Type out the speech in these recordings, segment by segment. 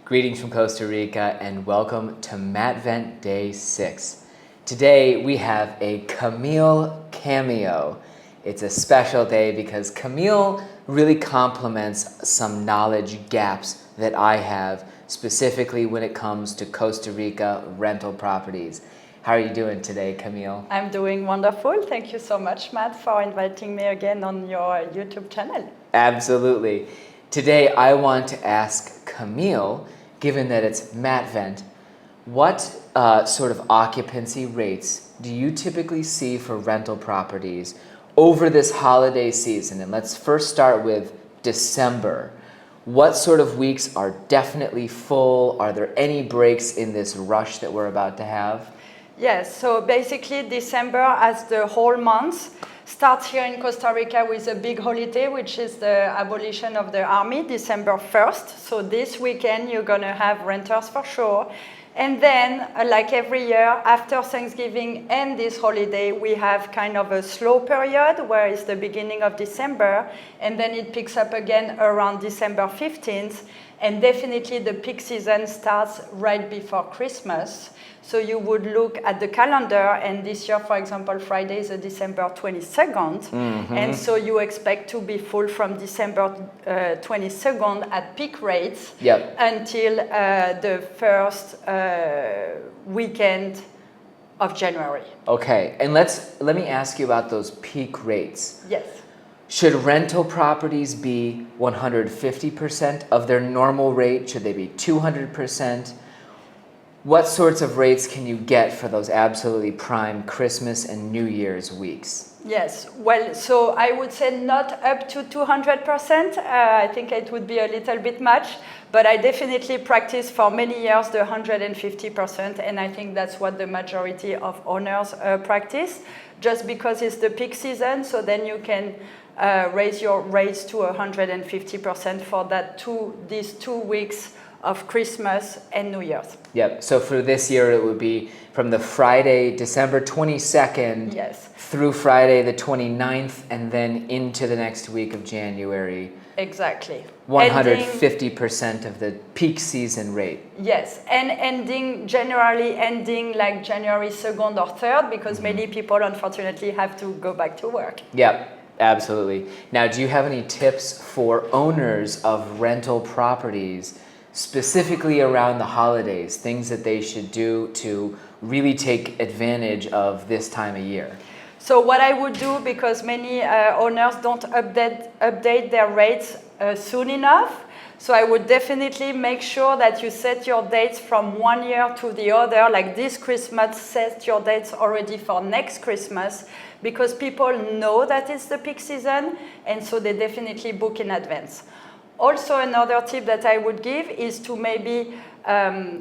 Greetings from Costa Rica and welcome to MatVent Day 6. Today we have a Camille Cameo. It's a special day because Camille really complements some knowledge gaps that I have, specifically when it comes to Costa Rica rental properties. How are you doing today, Camille? I'm doing wonderful. Thank you so much, Matt, for inviting me again on your YouTube channel. Absolutely. Today I want to ask Camille, given that it's MatVent, what sort of occupancy rates do you typically see for rental properties over this holiday season? And let's first start with December. What sort of weeks are definitely full? Are there any breaks in this rush that we're about to have? Yes, so basically December as the whole month starts here in Costa Rica with a big holiday, which is the abolition of the army, December 1st. So this weekend you're going to have renters for sure. And then, like every year, after Thanksgiving and this holiday, we have kind of a slow period where it's the beginning of December, and then it picks up again around December 15th. And definitely the peak season starts right before Christmas. So you would look at the calendar, and this year, for example, Friday is December 22nd. And so you expect to be full from December 22nd at peak rates until the first weekend of January. Okay, and let me ask you about those peak rates. Yes. Should rental properties be 150% of their normal rate? Should they be 200%? What sorts of rates can you get for those absolutely prime Christmas and New Year's weeks? Yes, well, so I would say not up to 200%. I think it would be a little bit much, but I definitely practiced for many years the 150%, and I think that's what the majority of owners practice, just because it's the peak season, so then you can raise your rates to 150% for these 2 weeks of Christmas and New Year's. Yep, so for this year it would be from the Friday, December 22nd through Friday the 29th, and then into the next week of January. Exactly. 150% of the peak season rate. Yes, and generally ending like January 2nd or 3rd, because many people unfortunately have to go back to work. Yep. Absolutely. Now, do you have any tips for owners of rental properties, specifically around the holidays, things that they should do to really take advantage of this time of year? So what I would do, because many owners don't update their rates soon enough, so I would definitely make sure that you set your dates from one year to the other, like this Christmas, set your dates already for next Christmas, because people know that it's the peak season, and so they definitely book in advance. Also, another tip that I would give is to maybe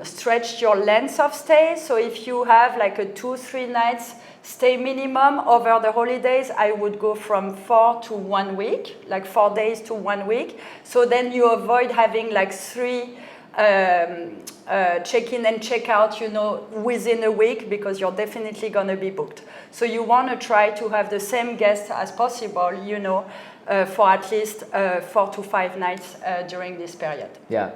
stretch your length of stay. So if you have like a 2-3 nights stay minimum over the holidays, I would go from 4 to 1 week, like 4 days to 1 week. So then you avoid having like 3 check-in and check-out, within a week, because you're definitely going to be booked. So you want to try to have the same guests as possible, for at least 4 to 5 nights during this period. Yeah.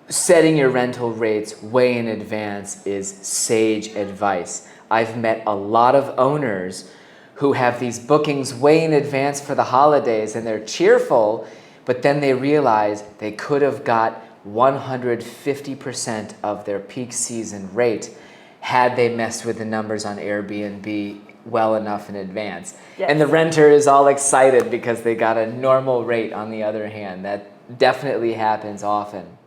Setting your rental rates way in advance is sage advice. I've met a lot of owners who have these bookings way in advance for the holidays, and they're cheerful, but then they realize they could have got 150% of their peak season rate had they messed with the numbers on Airbnb well enough in advance. Yes. And the renter is all excited because they got a normal rate on the other hand. That definitely happens often.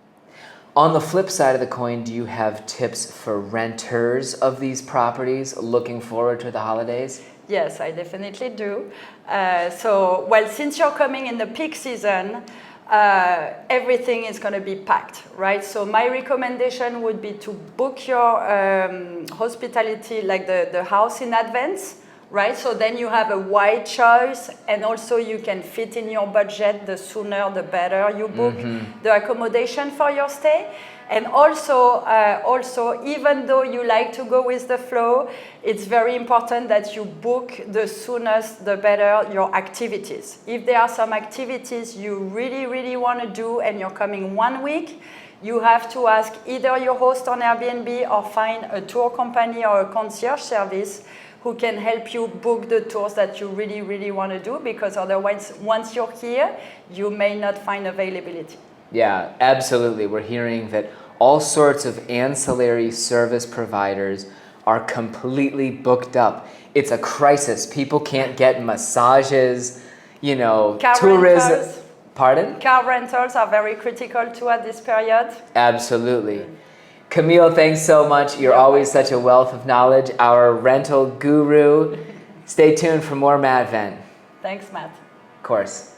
On the flip side of the coin, do you have tips for renters of these properties looking forward to the holidays? Yes, I definitely do. Since you're coming in the peak season, everything is going to be packed, right? So my recommendation would be to book your hospitality, like the house in advance, right? So then you have a wide choice, and also you can fit in your budget. The sooner the better you book the accommodation for your stay. And also, even though you like to go with the flow, it's very important that you book the soonest, the better, your activities. If there are some activities you really, really want to do and you're coming 1 week, You have to ask either your host on Airbnb or find a tour company or a concierge service who can help you book the tours that you really, really want to do, because otherwise, once you're here, you may not find availability. Yeah, absolutely. We're hearing that all sorts of ancillary service providers are completely booked up. It's a crisis. People can't get massages, Car tourism. rentals. Pardon? Car rentals are very critical too at this period. Absolutely. Camille, thanks so much. You're always such a wealth of knowledge, our rental guru. Stay tuned for more Mad Vent. Thanks, Matt. Of course.